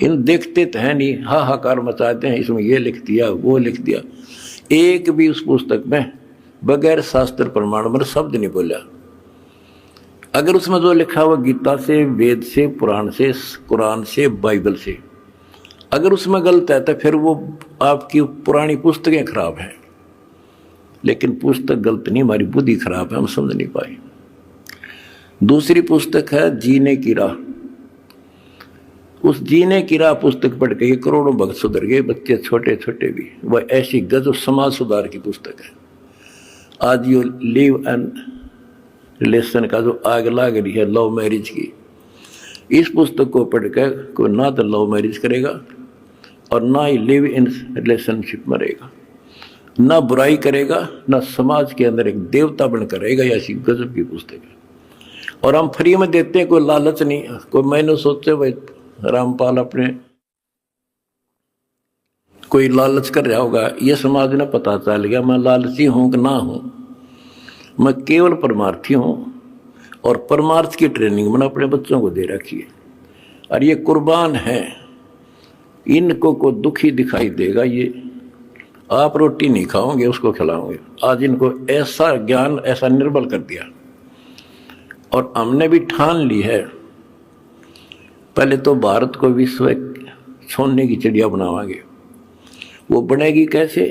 इन देखते तो है नहीं, हाहाकार मचाते हैं, इसमें ये लिख दिया वो लिख दिया। एक भी उस पुस्तक में बगैर शास्त्र प्रमाण मतलब शब्द नहीं बोला। अगर उसमें जो लिखा हुआ गीता से, वेद से, पुराण से, कुरान से, बाइबल से, अगर उसमें गलत है तो फिर वो आपकी पुरानी पुस्तकें खराब हैं। लेकिन पुस्तक गलत नहीं, हमारी बुद्धि खराब है, हम समझ नहीं पाए। दूसरी पुस्तक है जीने की राह। उस जीने की राह पुस्तक पढ़ के करोड़ों भक्त सुधर गए, बच्चे छोटे छोटे भी। वह ऐसी गजब समाज सुधार की पुस्तक है। आज ये लिव एंड रिलेशन का जो आग लाग रही है लव मैरिज की, इस पुस्तक को पढ़कर कोई ना तो लव मैरिज करेगा और ना ही लिव इन रिलेशनशिप में रहेगा, ना बुराई करेगा, ना समाज के अंदर एक देवता बनकर रहेगा। ऐसी गजब की पुस्तक है और हम फ्री में देते हैं, कोई लालच नहीं। कोई मैंने सोचे भाई रामपाल अपने कोई लालच कर रहा होगा, ये समाज ने पता चल गया मैं लालची हूं कि ना हूं। मैं केवल परमार्थी हूं और परमार्थ की ट्रेनिंग मैंने अपने बच्चों को दे रखी है। और ये कुर्बान है, इनको को दुखी दिखाई देगा, ये आप रोटी नहीं खाओगे उसको खिलाओगे। आज इनको ऐसा ज्ञान ऐसा निर्बल कर दिया और हमने भी ठान ली है पहले तो भारत को विश्व सोने की चिड़िया बनावांगे। वो बनेगी कैसे?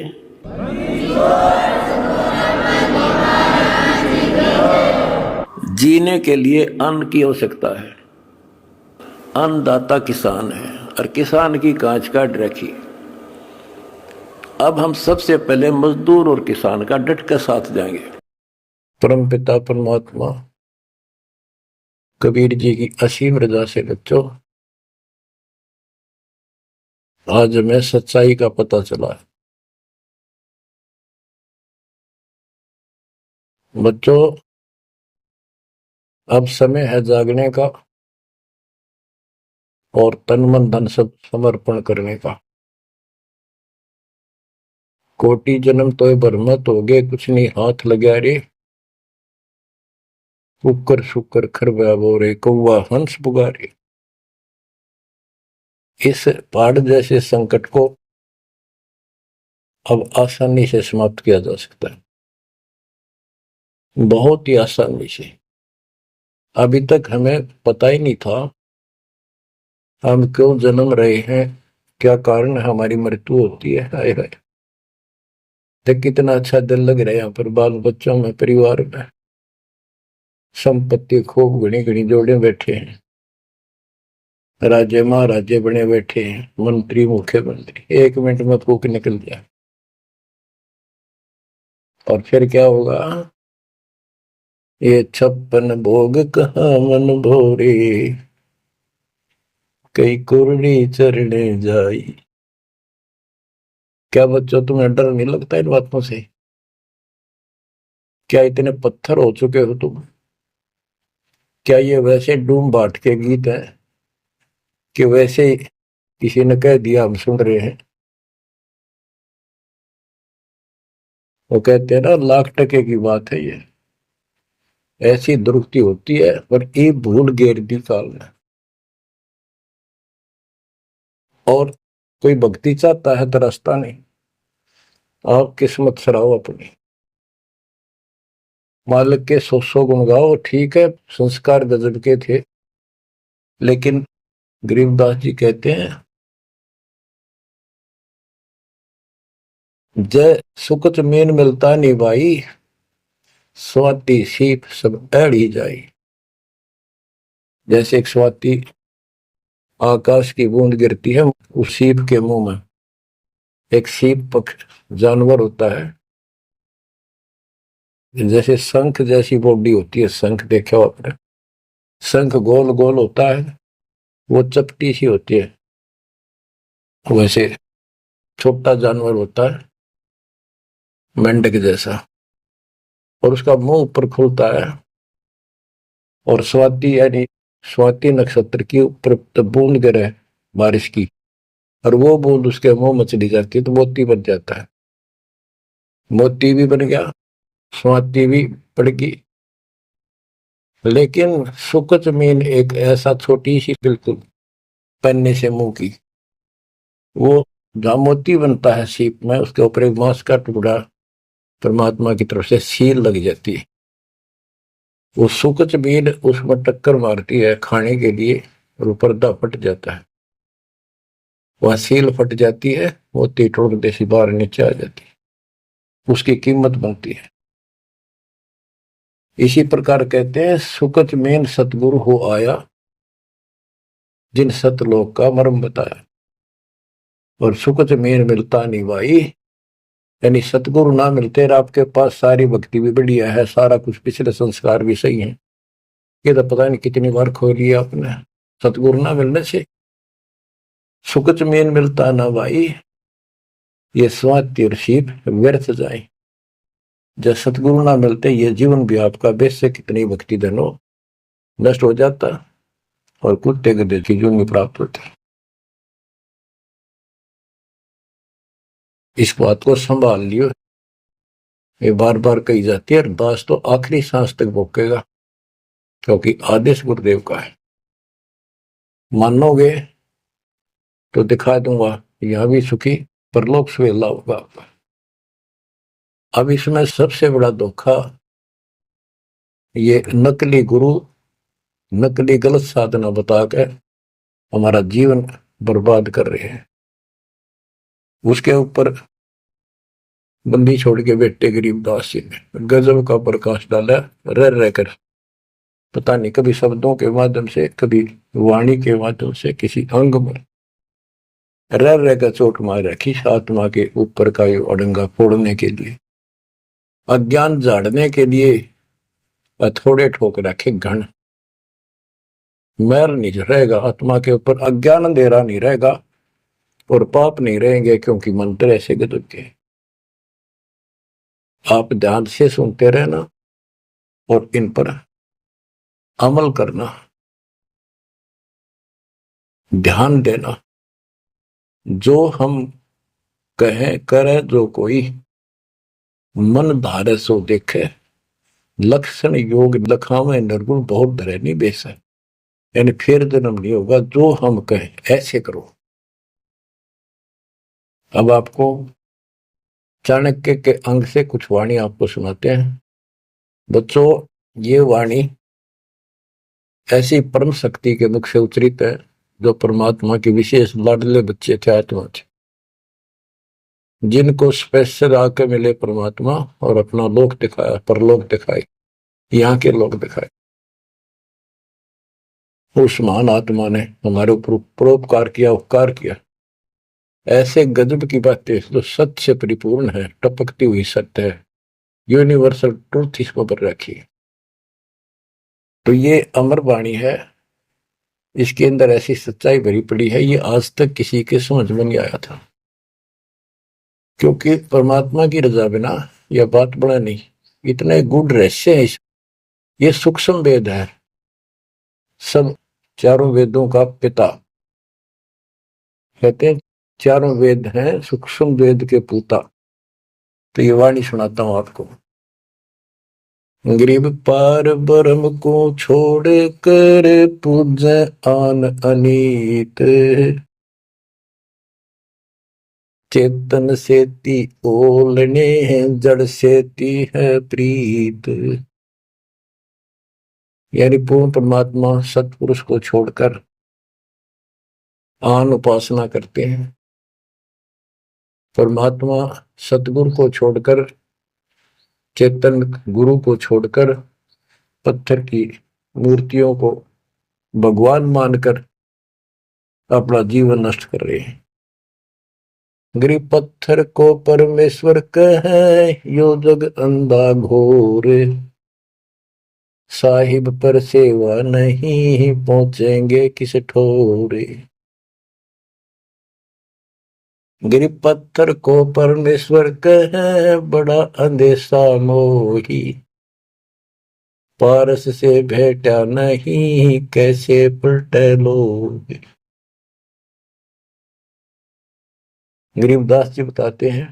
जीने के लिए अन्न की आवश्यकता है। अन्नदाता किसान है और किसान की कांच काट रखी। अब हम सबसे पहले मजदूर और किसान का डट कर साथ जाएंगे। परम पिता परमात्मा कबीर जी की असीम रजा से बच्चों आज हमें सच्चाई का पता चला है। बच्चों अब समय है जागने का और तन मन धन सब समर्पण करने का। कोटि जन्म तो भरमत हो गए, कुछ नहीं हाथ लगा रे। कुकर शुकर खरबा बोरे, कौवा हंस पुगारे। इस पहाड़ जैसे संकट को अब आसानी से समाप्त किया जा सकता है, बहुत ही आसानी से। अभी तक हमें पता ही नहीं था हम क्यों जन्म रहे हैं, क्या कारण है हमारी मृत्यु होती है। हाय हाय, देख कितना अच्छा दिल लग रहा है यहाँ पर। बाल बच्चों में, परिवार में, संपत्ति खूब घनी घनी जोड़े बैठे हैं, राजे महाराजे बने बैठे हैं, मंत्री मुख्यमंत्री। 1 मिनट में फूक निकल जाए और फिर क्या होगा? ये 56 भोग कहाँ मन भोरे, कई कुरनी चरणे जाई। क्या बच्चों तुम्हें डर नहीं लगता इन बातों से? क्या इतने पत्थर हो चुके हो तुम? क्या ये वैसे डूम बाट के गीत है कि वैसे किसी ने कह दिया हम सुन रहे हैं? वो कहते हैं ना, लाख टके की बात है ये। ऐसी दुरुक्ति होती है पर ये भूल गेर दी काल में। और कोई भक्ति चाहता है तो रास्ता नहीं। आप किस्मत सराओ अपनी, मालिक के 100 गुण गाओ। ठीक है, संस्कार गजब के थे, लेकिन गरीबदास जी कहते हैं जय सुकत मेन मिलता नहीं भाई, स्वाति सीप सब ऐड़ी जाई। जैसे एक स्वाति आकाश की बूंद गिरती है उस सीप के मुंह में। एक सीप पक्ष जानवर होता है, जैसे शंख जैसी बॉडी होती है। शंख देखा हो आपने? शंख गोल गोल होता है, वो चपटी सी होती है। वैसे छोटा जानवर होता है मेंढक जैसा, और उसका मुंह ऊपर खुलता है। और स्वाति यानी स्वाति नक्षत्र की ऊपर बूंद गिरे बारिश की, और वो बूंद उसके मुंह में चली जाती है तो मोती बन जाता है। मोती भी बन गया, स्वाति भी पड़ गई। लेकिन सुकत मीन एक ऐसा छोटी सी बिल्कुल पन्ने से मुंह की वो जहाँ मोती बनता है सीप में, उसके ऊपर एक बांस का टुकड़ा परमात्मा की तरफ से सील लग जाती है। वो सुकच बीन उसमें टक्कर मारती है खाने के लिए, और ऊपर दा फट जाता है। वह सील फट जाती है, मोती टुकड़े से बाहर नीचे आ जाती है, उसकी कीमत बनती है। इसी प्रकार कहते हैं सुकच मेन सतगुरु हो आया, जिन सतलोक का मर्म बताया। और सुकच मेन मिलता नहीं भाई, यानी सतगुरु ना मिलते और आपके पास सारी भक्ति भी बढ़िया है, सारा कुछ पिछले संस्कार भी सही है, ये तो पता नहीं कितनी बार खो लिया आपने। सतगुरु ना मिलने से सुकच मेन मिलता ना भाई, ये स्वाति और सीप व्यर्थ जाए। जब सतगुरु ना मिलते ये जीवन भी आपका बेशक कितनी भक्ति धन हो नष्ट हो जाता, और कुत्ते गधे की जीवन में प्राप्त होते। इस बात को संभाल लियो, ये बार बार कही जाती है। दास तो आखिरी सांस तक भोगेगा, क्योंकि आदेश गुरुदेव का है। मानोगे तो दिखा दूंगा, यहां भी सुखी परलोक सुहेला होगा आपका। अब इसमें सबसे बड़ा धोखा, ये नकली गुरु नकली गलत साधना बताकर हमारा जीवन बर्बाद कर रहे हैं। उसके ऊपर बंदी छोड़ के बैठे गरीबदास जी ने गजब का प्रकाश डाला, रह रहकर पता नहीं कभी शब्दों के माध्यम से, कभी वाणी के माध्यम से, किसी अंग में रह रहकर चोट मार रखी आत्मा के ऊपर का ये अड़ंगा फोड़ने के लिए, अज्ञान झाड़ने के लिए। थोड़े ठोक रखे घन, मैल नहीं रहेगा आत्मा के ऊपर, अज्ञान अंधेरा नहीं रहेगा, और पाप नहीं रहेंगे, क्योंकि मंत्र ऐसे गजब के। आप ध्यान से सुनते रहना और इन पर अमल करना, ध्यान देना। जो हम कहें करें जो कोई, मन धारे सो देखे, लक्षण योग लखावे निर्गुण बहुत धरे नहीं बेस है। यानी फिर जन्म नहीं होगा, जो हम कहें ऐसे करो। अब आपको चाणक्य के अंग से कुछ वाणी आपको सुनाते हैं। बच्चों, ये वाणी ऐसी परम शक्ति के मुख से उच्चरित है, जो परमात्मा के विशेष लाडले बच्चे थे, आत्मा थे, जिनको स्पेशल आके मिले परमात्मा और अपना लोक दिखाया, परलोक दिखाए, यहाँ के लोक दिखाए। उस महान आत्मा ने हमारे ऊपर परोपकार किया, उपकार किया। ऐसे गजब की बातें जो सत्य से परिपूर्ण है, टपकती हुई सत्य है, यूनिवर्सल ट्रूथ इसको पर रखी। तो ये अमर वाणी है, इसके अंदर ऐसी सच्चाई भरी पड़ी है, ये आज तक किसी के समझ में नहीं आया था। क्योंकि परमात्मा की रजा बिना यह बात बड़ा नहीं, इतने गूढ़ रहस्य है। ये सूक्ष्म वेद है, सब चारों वेदों का पिता कहते हैं, चारों वेद हैं सूक्ष्म वेद के पूता। तो ये वाणी सुनाता हूं आपको। गरीब पार ब्रह्म को छोड़ कर पूजे आन अनीत, चेतन सेती ओलने जड़ सेती है प्रीत। यानी पूर्ण परमात्मा सतपुरुष को छोड़कर आन उपासना करते हैं। परमात्मा सतगुरु को छोड़कर, चेतन गुरु को छोड़कर, पत्थर की मूर्तियों को भगवान मानकर अपना जीवन नष्ट कर रहे हैं। गरीब पत्थर को परमेश्वर कहे, यो जग अंधा घोर, साहिब पर सेवा नहीं पहुंचेंगे किस ठोरे। गरीब पत्थर को परमेश्वर कहे, बड़ा अंदेशा मोही, पारस से भेटा नहीं कैसे पलटे लोग। गरीबदास जी बताते हैं,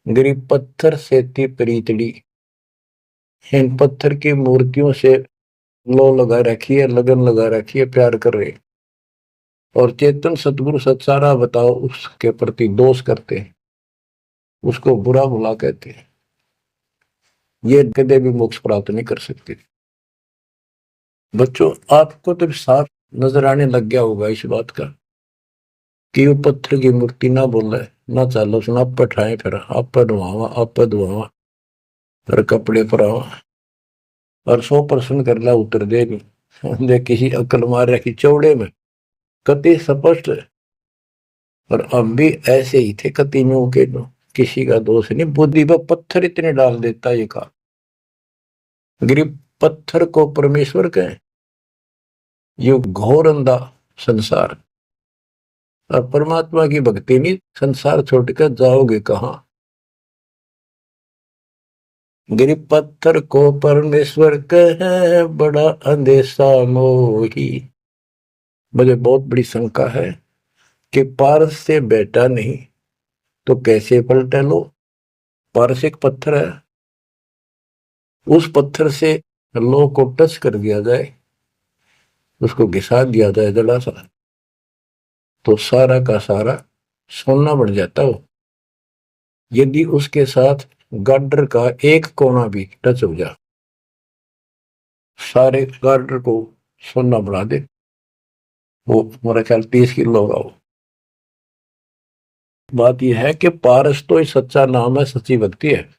गरीब पत्थर से थी प्रीतड़ी, इन पत्थर की मूर्तियों से लो लगा रखी है, लगन लगा रखी है, प्यार कर रहे। और चेतन सतगुरु सत्सारा बताओ उसके प्रति दोष करते हैं, उसको बुरा भला कहते हैं, ये कदे भी मोक्ष प्राप्त नहीं कर सकते। बच्चों आपको तो साफ नजर आने लग गया होगा इस बात का कि वो पत्थर की मूर्ति ना बोले ना चालो सुना, आप पठाए फिर आप धुआवा आप धुआवा फिर कपड़े परावा और 100% कर ला उतर दे नहीं दे किसी अकल मार रखी चौड़े में कति स्पष्ट है। और अब भी ऐसे ही थे कति में के किसी का दोष नहीं, बुद्धि पर पत्थर इतने डाल देता ये कहा गरीब पत्थर को परमेश्वर कहें, ये घोर अंधा संसार और परमात्मा की भक्ति नहीं, संसार छोड़कर जाओगे कहां। गरीब पत्थर को परमेश्वर कहे बड़ा अंदेशा मोही। मुझे बहुत बड़ी शंका है कि पारस से बेटा नहीं तो कैसे पलटे लो। पारस एक पत्थर है, उस पत्थर से लो को टच कर दिया जाए, उसको घिसा दिया जाए जड़ा सा, तो सारा का सारा सोना बन जाता हो। यदि उसके साथ गार्डर का एक कोना भी टच हो जाए, सारे गार्डर को सोना बना दे। वो मेरा ख्याल 30 किलो होगा वो। बात यह है कि पारस तो सच्चा नाम है, सच्ची भक्ति है,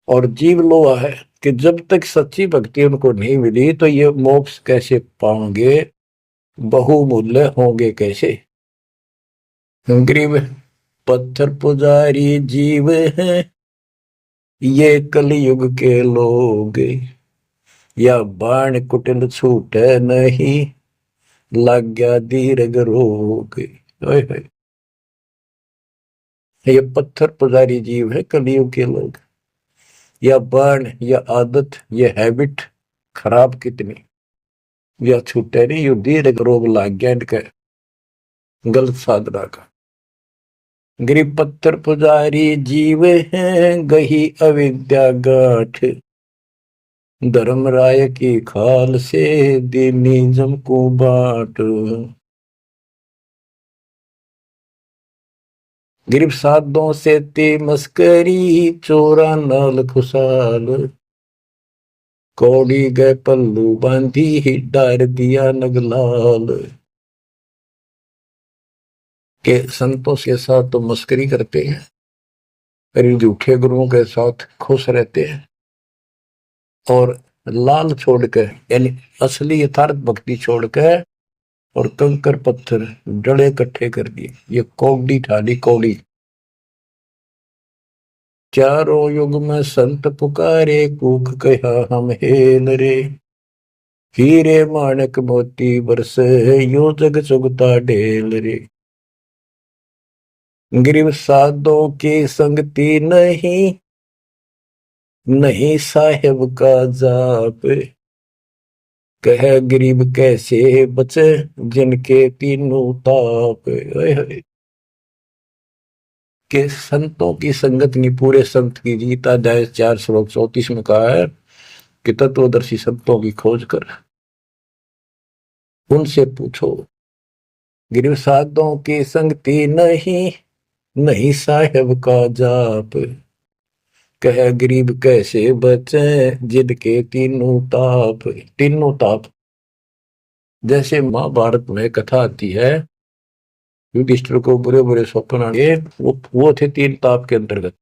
और जीव लोहा है कि जब तक सच्ची भक्ति उनको नहीं मिली तो ये मोक्ष कैसे पाएंगे, बहुमूल्य होंगे कैसे। गरीब पत्थर पुजारी जीव हैं ये कलयुग के लोग, या बाण कुटिल छूटे नहीं लग गया दीर्घ रोग। ये पत्थर पुजारी जीव है कलयुग के लोग, या बाण या आदत या हैबिट खराब कितनी, या छूटे नहीं यू दीर्घ रोग लाग गया इनके गलत साधना का। गरीब पत्थर पुजारी जीव हैं गही अविद्या गाठ, धर्म राय की खाल से दीनी जम को बाट। गरीब साधों से ते मस्करी चोरा नाल खुशाल, कौड़ी गए पल्लू बांधी डार दिया नगलाल। के संतों के साथ तो मस्करी करते हैं, फिर झूठे गुरुओं के साथ खुश रहते हैं, और लाल छोड़कर यानी असली यथार्थ भक्ति छोड़कर और कंकर पत्थर डले इकट्ठे कर दिए। ये कौड़ी ठाली कौड़ी। चारों युग में संत पुकारे कूक कहा हम हेल रे, हीरे माणक मोती बरसे यो जग चुगता ढेल रे। गरीब साधों की संगति नहीं, नहीं साहेब का जाप, कह गरीब कैसे बचे जिनके तीनों ताप। के संतों की संगत नहीं, पूरे संत की गीता अध्याय 4 श्लोक 34 में कहा है कि तत्वदर्शी संतों की खोज कर उनसे पूछो। गिरव साधों की संगति नहीं, नहीं साहेब का जाप, कह गरीब कैसे बचे जिनके तीनों ताप। तीनों ताप जैसे महाभारत में कथा आती है, युधिष्ठिर को बुरे बुरे स्वप्न आए, वो थे 3 ताप के अंतर्गत।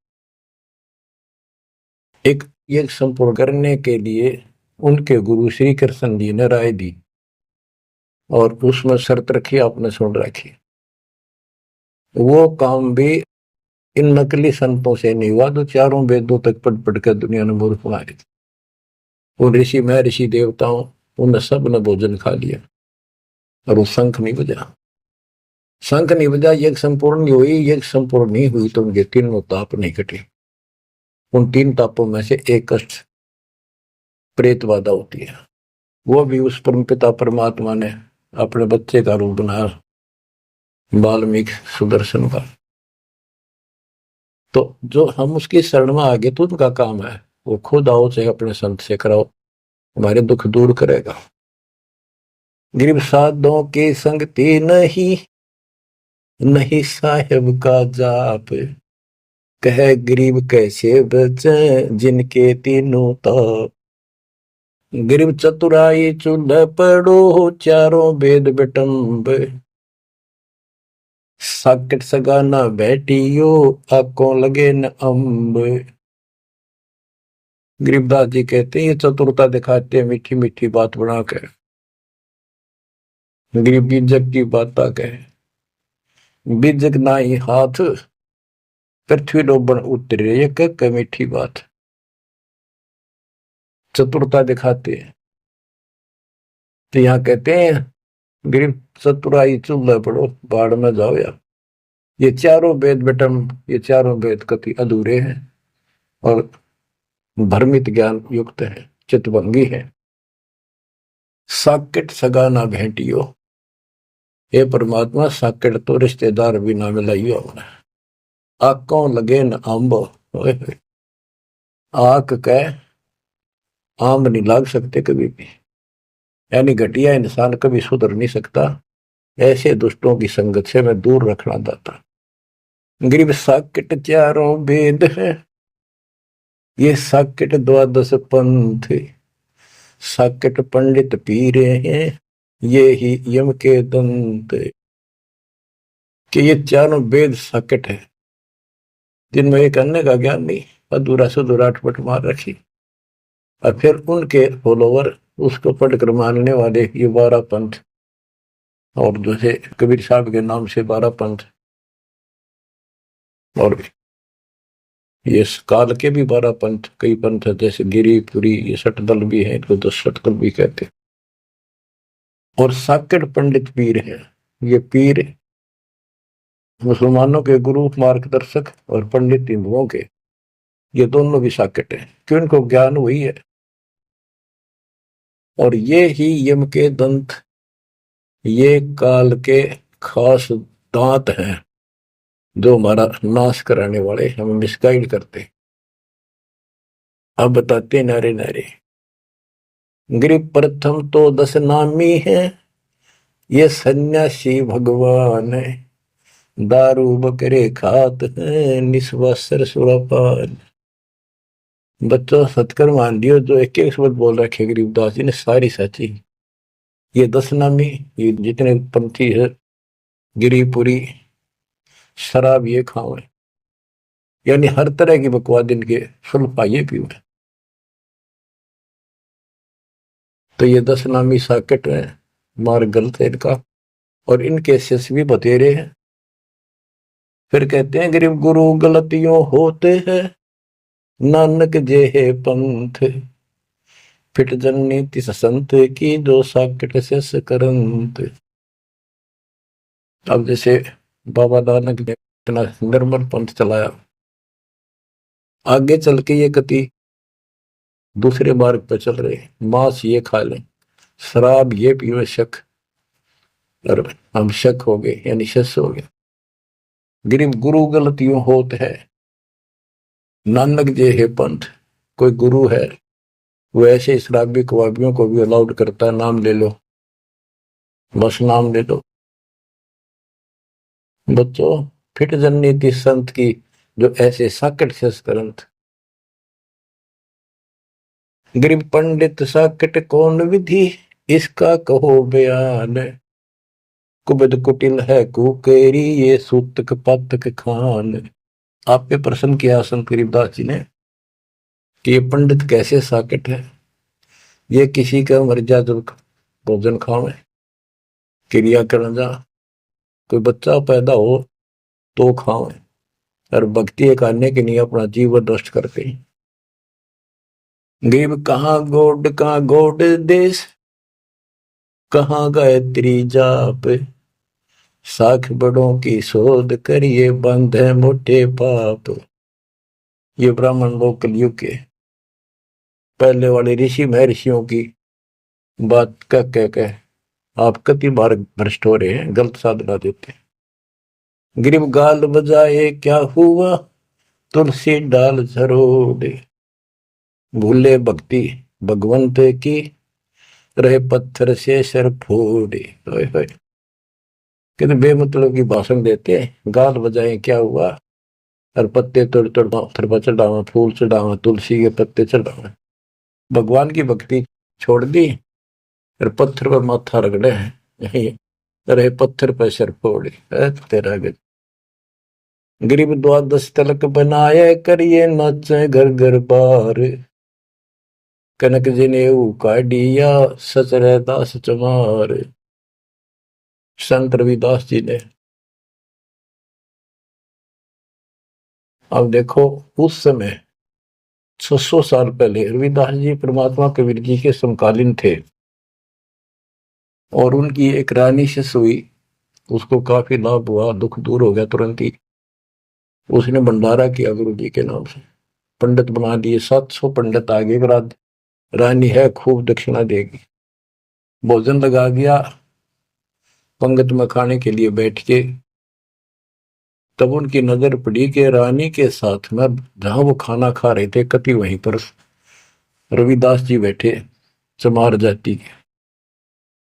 एक ये संपूर्ण करने के लिए उनके गुरु श्री कृष्ण जी ने राय दी और उसमें शर्त रखी, आपने सुन रखी। वो काम भी इन नकली संतों से नहीं हुआ जो चारों वेदों तक पढ़ पढ़ कर दुनिया ने मूर्ख बना दी। वो ऋषि में ऋषि देवताओं उन सब ने भोजन खा लिया और वो शंख नहीं बजा। शंख नहीं बजा, यज्ञ संपूर्ण नहीं हुई, यज्ञ संपूर्ण नहीं हुई तो उनके 3 ताप नहीं कटे। उन 3 तापों में से एक कष्ट प्रेत बाधा होती है, वो भी उस परमपिता परमात्मा ने अपने बच्चे का रूप बनाया, वाल्मीकि सुदर्शन का। तो जो हम उसकी शरण में आगे तो उनका काम है, वो खुद आओ चाहे अपने संत से कराओ, हमारे दुख दूर करेगा। गरीब साधों के संगति नहीं, नहीं साहेब का जाप। कह गरीब कैसे बचे जिनके तीनों ताप। गरीब चतुराई चूल्हे पड़ो, चारों वेद बिटम्ब। साकट सगाना बैठियो, आंखों लगे न अम्ब। गरीबदास जी कहते हैं ये चतुरता दिखाते हैं मीठी मीठी बात बना कर। गरीब बीजक की बात कहे, बीजक ना ही हाथ, पृथ्वी डोबन उतरे, ये कह मीठी बात। चतुरता दिखाते हैं। तो यहाँ कहते हैं गरीब चतुराई चूल्हे पड़ो, बाढ़ में जाओ यार। ये चारों वेद बेटम, ये चारों वेद कति अधूरे हैं और भ्रमित ज्ञान युक्त है, चितभंगी है। साकेट सगा ना भेंटियो, हे परमात्मा साकेट तो रिश्तेदार भी ना मिलाइयो हमने। आंखों लगे न आंब, आंख कह आम नहीं लाग सकते कभी भी, यानी घटिया इंसान कभी सुधर नहीं सकता। ऐसे दुष्टों की संगत से मैं दूर रखना चाहता। गरीब साकेट चारों वेद है, ये साकेट द्वादश पंथ। साकेट पंडित पीरे हैं, ये ही यम के दंत। कि ये चारों वेद साकेट है जिनमें एक अन्य का ज्ञान नहीं, अधूरा सुधूरा अटपट मार रखी। और फिर उनके फॉलोवर उसको पढ़कर मानने वाले ये 12 पंथ, और जैसे कबीर साहब के नाम से 12 पंथ, और ये काल के भी 12 पंथ, कई पंथ है जैसे गिरिपुरी, ये सटदल भी है, इनको 10 सटदल भी कहते हैं। और साकेट पंडित पीर है, ये पीर मुसलमानों के गुरु मार्गदर्शक और पंडित हिंदुओं के, ये दोनों भी साकेट है क्यों, इनको ज्ञान वही है। और ये ही यम के दंत, ये काल के खास दांत हैं जो हमारा नाश कराने वाले, हमें मिसगाइड करते। अब बताते नारे नारे। गरीब प्रथम तो 10 नामी है, ये सन्यासी भगवान है। दारू बकरे खात है, निस्वासर सुरापान। बच्चों सत्कर मान लियो, जो एक एक शब्द बोल रखे गरीबदास जी ने सारी सच्ची। ये 10 नामी, ये जितने पंथी है, गिरिपुरी, शराब ये खाओ, यानी हर तरह की बकवाद इनके सुल्फा ये पीवे। तो ये 10 नामी साकेट है, मार्ग गलत है इनका, और इनके शिष्य भी बतेरे हैं। फिर कहते हैं गरीब गुरु गलतियों होते हैं, नानक जे है पंथ। फिट जननी तिस संत की, जो साकेट से करंत। अब जैसे बाबा नानक ने इतना निर्मल पंथ चलाया, आगे चल के ये कति दूसरे मार्ग पर चल रहे, मांस ये खा लें, शराब ये पीवे शक, और हम शक हो गए यानी शस हो गए। गरीब गुरु गलतियों होत है, नानक जे है पंथ। कोई गुरु है वो ऐसे शराबी कबाबियों को भी अलाउड करता है, नाम ले लो, बस नाम ले लो। बच्चों फिट जननीति संत की, जो ऐसे साकट से करंत। गरीब पंडित साकट कौन विधि, इसका कहो बयान। कुबद कुटिल है कुकेरी, ये सूतक पातक खान। आप पे प्रश्न किया संत गरीबदास जी ने कि ये पंडित कैसे साकट है। ये किसी का मर्जा जब भोजन खावे, क्रिया करना जा, कोई बच्चा पैदा हो तो खावे, और भक्ति करने के लिए अपना जीवन नष्ट करते हैं। गरीब कहाँ गोड देश, कहाँ गायत्री जाप। साख बड़ों की शोध करिए, बंधे मोटे पाप। ये ब्राह्मण लोग कलयुग के पहले वाले ऋषि महर्षियों की बात कह आप कति बार भ्रष्ट हो रहे हैं, गलत साधना देते हैं। गरीब गाल बजाए क्या हुआ, तुलसी डाल झरोड़े। भूले भक्ति भगवंत की, रहे पत्थर से सर फोड़े। कहते बेमतलब की भाषण देते, गाल बजाए क्या हुआ, और पत्ते तोड़ तोड़ पत्थर पर चढ़ावा, फूल चढ़ावा, तुलसी के पत्ते चढ़ावा। भगवान की भक्ति छोड़ दी और पत्थर पर माथा रगड़े हैं। रहे पत्थर पर सर फोड़े। तेरा गरीब द्वादश तलक बनाए, करिए नाचे घर घर बार। कनक जनेऊ काढ़िया, सचरे दास चमार। संत रविदास जी ने। अब देखो उस समय 600 साल पहले रविदास जी परमात्मा कबीर जी के समकालीन थे, और उनकी एक रानी से हुई, उसको काफी लाभ हुआ, दुख दूर हो गया तुरंत ही। उसने भंडारा किया गुरु जी के नाम से, पंडित बना दिए, 700 पंडित आगे, रानी है खूब दक्षिणा देगी। भोजन लगा दिया, पंगत में खाने के लिए बैठ के। तब उनकी नजर पड़ी कि रानी के साथ में जहां वो खाना खा रहे थे, कति वहीं पर रविदास जी बैठे, चमार जाति के।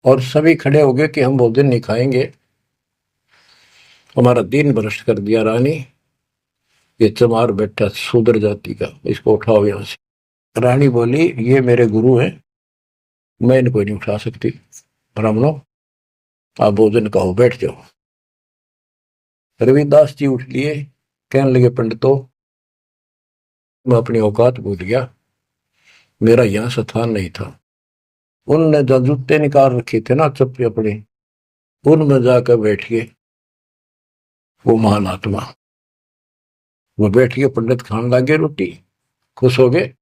और सभी खड़े हो गए कि हम भोजन नहीं खाएंगे, हमारा दिन भ्रष्ट कर दिया रानी, ये चमार बैठा शूद्र जाति का, इसको उठाओ यहां से। रानी बोली ये मेरे गुरु हैं, मैं इनको नहीं उठा सकती, ब्राह्मणों आप भोजन खाओ, बैठ जाओ। रविदास जी उठ लिए, कहने लगे पंडितों मैं अपनी औकात भूल गया, मेरा यहां स्थान नहीं था। उनने जो जूते निकाल रखे थे ना चप्पे अपने, उनमें जाकर बैठ गए वो महान आत्मा। वो बैठ के पंडित खान लगे रोटी, खुश हो गए,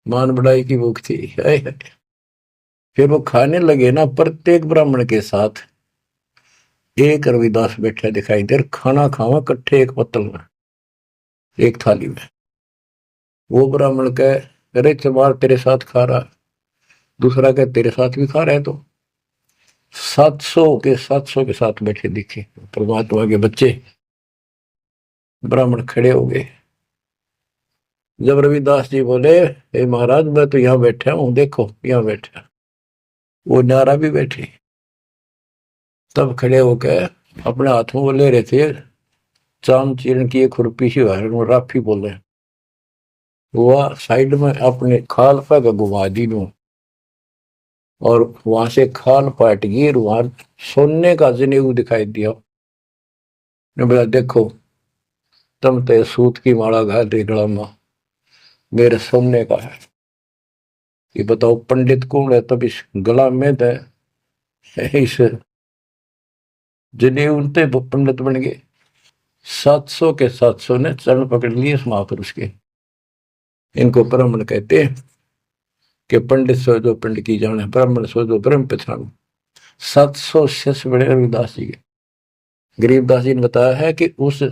मान बढ़ाई की भूख थी। फिर वो खाने लगे ना, प्रत्येक ब्राह्मण के साथ एक रविदास बैठा दिखाई दे, खाना खावा कट्ठे एक पत्तल में, एक थाली में। वो ब्राह्मण कहे अरे चमार तेरे साथ खा रहा, दूसरा कहे तेरे साथ भी खा रहे, तो 700 के साथ बैठे दिखे परमात्मा के बच्चे। ब्राह्मण खड़े हो गए। जब रविदास जी बोले हे महाराज मैं तो यहां बैठा हूं, देखो यहां बैठा, वो नारा भी बैठे। तब खड़े होकर अपने हाथ में वो ले रहे थे चांद चीरण की एक खुरपी सी राफी बोले, वह साइड में अपने खाल पर घुमा दी दूं, और वहां से खाल पाट गई, वहां सोने का जनेऊ दिखाई दिया। ने बोला देखो तुम तो सूत की माला घाल रही गला में, मेरे सोने का है, ये बताओ पंडित कौन है। तब इस गला में तो इस जनेऊ उनते पंडित बन गए। 700 के 700 ने चरण पकड़ लिए इस महापुरुष के। इनको ब्राह्मण कहते हैं कि पंडित सो जो पंडित की जाने, ब्राह्मण सो जो ब्रह्म पहचानो। 700 शिष्य बड़े रविदास जी के। गरीबदास जी ने बताया है कि उस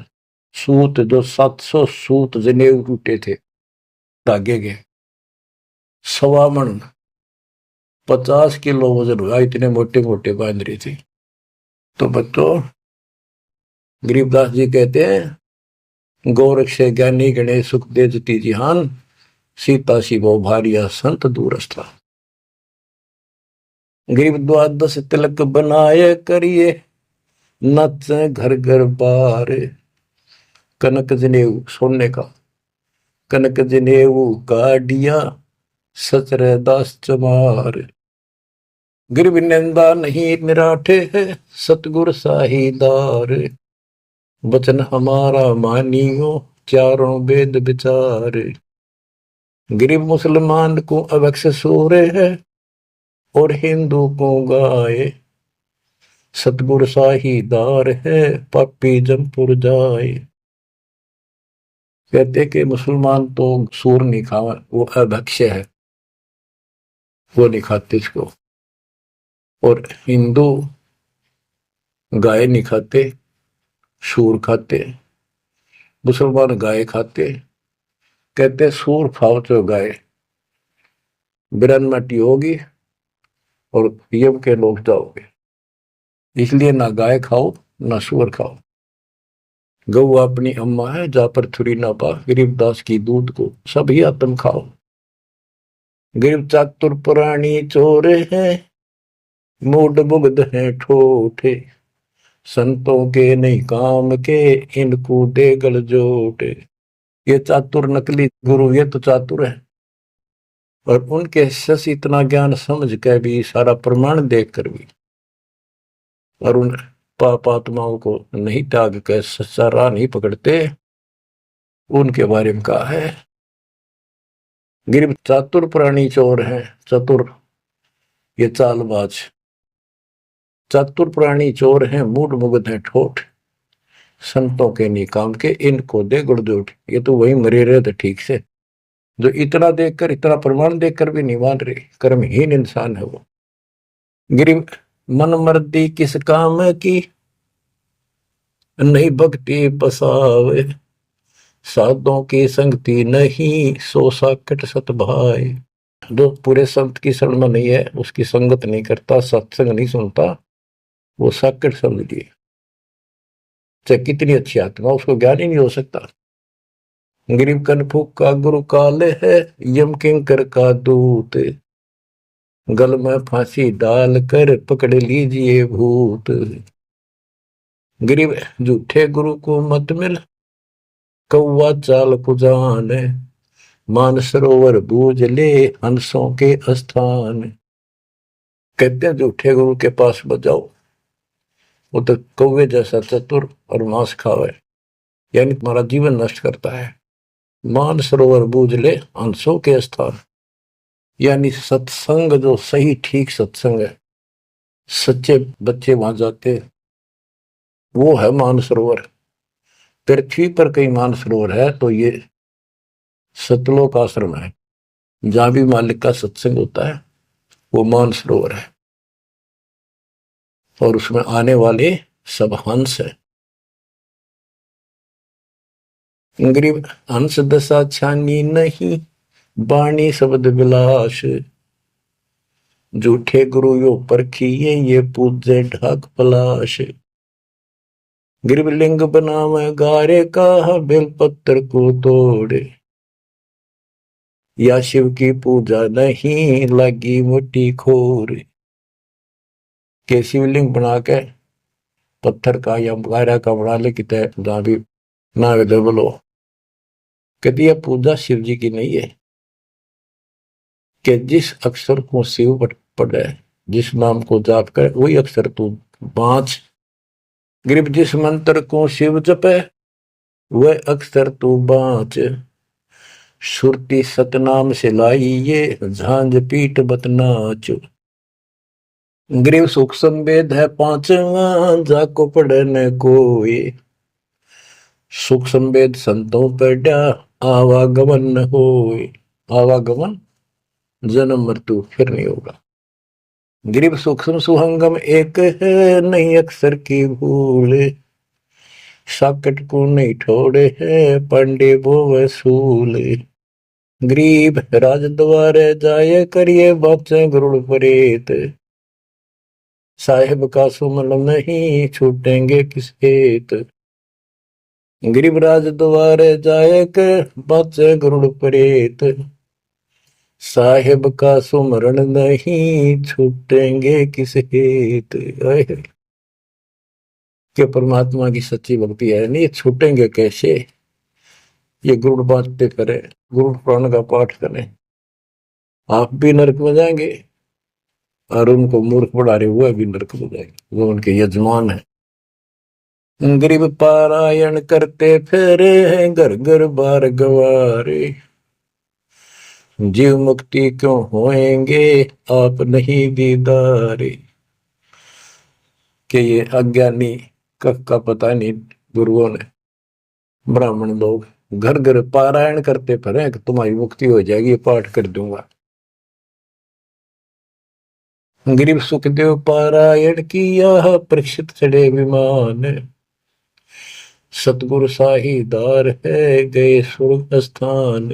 सूत जो 700 सूत जनेऊ टूटे थे धागे के, 1.25 मन 50 किलो वजन हुआ, इतने मोटे मोटे बांध रही थी। तो बच्चों गरीबदास जी कहते हैं गोरक्ष ज्ञानी गणेश सुख दे जती जिहान, सीता शिवो भारिया संत दूरस्था। गरीब द्वादश तिलक बनाए, करिए नच घर घर बार। कनक जनेऊ सोने का, कनक जनेऊ काढ़िया, सचरे दास चमार। गिरव निंदा नहीं निराठे है, सतगुर साहीदार। वचन हमारा मानियो, चारों वेद विचार। गरीब मुसलमान को अवक्ष सूरे है, और हिंदू को गाए। सतगुर साहीदार है, पापी जमपुर जाए। कहते कि मुसलमान तो सूर नहीं खावा, वो अभक्ष्य है, वो नहीं खाते इसको। और हिंदू गाय नहीं खाते, सूर खाते। मुसलमान गाय खाते। कहते सूर खाओ तो गाय बिरन मटी होगी और यम के लोग जाओगे, इसलिए ना गाय खाओ ना सूअर खाओ। गौ अपनी अम्मा है, जा पर थुरी ना पा, गरीबदास की दूध को सभी आत्म खाओ। गरीब चातुर पुरानी चोर है, मूड मुग्ध है ठोठे, संतों के नहीं काम के, इनको दे गल जोटे। ये चातुर नकली गुरु, ये तो चातुर है, और उनके शश इतना ज्ञान समझ के भी, सारा प्रमाण देख कर भी, और उन पाप आत्माओं को नहीं त्याग के सच्चा राह नहीं पकड़ते, उनके बारे में कहा है। गिर चातुर प्राणी चोर है, चतुर ये चालबाज, चातुर प्राणी चोर है, मूड मुग्ध है ठोठ, संतों के निकाम के, इनको दे गुड़जोट। ये तो वही मरे रहे थे ठीक से, जो इतना देखकर, इतना प्रमाण देखकर भी नहीं मान रहे, कर्महीन इंसान है वो। गिरिव मन मर्दी किस काम की, नहीं भक्ति बसावे, साधों की संगति नहीं, सो साकट सत भाई। जो पूरे संत की शरण में नहीं है, उसकी संगत नहीं करता, सत्संग नहीं सुनता, वो साकट समझ लिए, चाहे कितनी अच्छी आत्मा, उसको ज्ञान ही नहीं हो सकता। गरीब कनफुक का गुरु काल है, यम किंकर का दूत, गल में फांसी डाल कर पकड़ लीजिए भूत। गरीब झूठे गुरु को मत मिल, कौवा चाल कुजान, मान सरोवर बूझ ले, हंसों के स्थान। कहते हैं झूठे गुरु के पास मत जाओ, वो तो कौवे जैसा चतुर और मांस खावे, यानी तुम्हारा जीवन नष्ट करता है। मान सरोवर बूझ ले, हंसों के स्थान, यानी सत्संग जो सही ठीक सत्संग है, सच्चे बच्चे वहां जाते, वो है मानसरोवर। पृथ्वी पर कई मानसरोवर है, तो ये सतलोक आश्रम है, जहां भी मालिक का सत्संग होता है, वो मानसरोवर है, और उसमें आने वाले सब हंस है। गरीब हंस दशा छानी नहीं, बाणी शब्द विलास, झूठे गुरु यो परखिए, ये पूजे ढाक पलाश। गिरब लिंग बनावे गारे का, बेलपत्र को तोड़े, या शिव की पूजा नहीं, लगी मोटी खोर। के शिवलिंग बना के पत्थर का या गारा का बना ले, कि जहां भी ना बोलो, कहती है पूजा शिव जी की नहीं है, कि जिस अक्षर को शिव पढ़े, जिस नाम को जाप करे, वही अक्षर तू बाँच। गरीब जिस मंत्र को शिव जपे, वह अक्षर तू बाँच। सुरती सतनाम से लाई ये, झांझ पीठ बतनाच। गरीब सुख संवेद है पांचवा, जाको पढ़े न कोई, सुख संवेद संतों पढ़ा, आवागमन न होए। आवागमन जन्म मृत्यु फिर नहीं होगा। गरीब सूक्ष्म सुहंगम एक है, नहीं अक्षर की भूल, साकट को नहीं ठोड़े है, पांडे वो वसूल। गरीब राज द्वारे जाए, करिए बातें गरुड़ परेत, साहेब का सुमन नहीं, छूटेंगे किस हेत। गरीब राज द्वारे जाए, कर बातें गरुड़ परेत, साहेब का सुमरण नहीं, छूटेंगे किस हेत। कि परमात्मा की सच्ची भक्ति है नहीं, छूटेंगे कैसे, ये गुरुड़ बांटते करें, गुरुड़ पुराण का पाठ करें, आप भी नरक में जाएंगे, और उनको मूर्ख पढ़ा रहे हुए भी नरक में जाएंगे, वो उनके यजमान है। गरीब पारायण करते फेरे हैं, घर घर बार गवारे, जीव मुक्ति क्यों होएंगे, आप नहीं दीदारे। कि ये अज्ञानी का पता नहीं, गुरुओं ने, ब्राह्मण लोग घर घर पारायण करते फिरे कि तुम्हारी मुक्ति हो जाएगी, पाठ कर दूंगा। गरीब सुखदेव पारायण किया, परीक्षित चढ़े विमान, सतगुरु साहीदार है, गए स्वर्ग स्थान।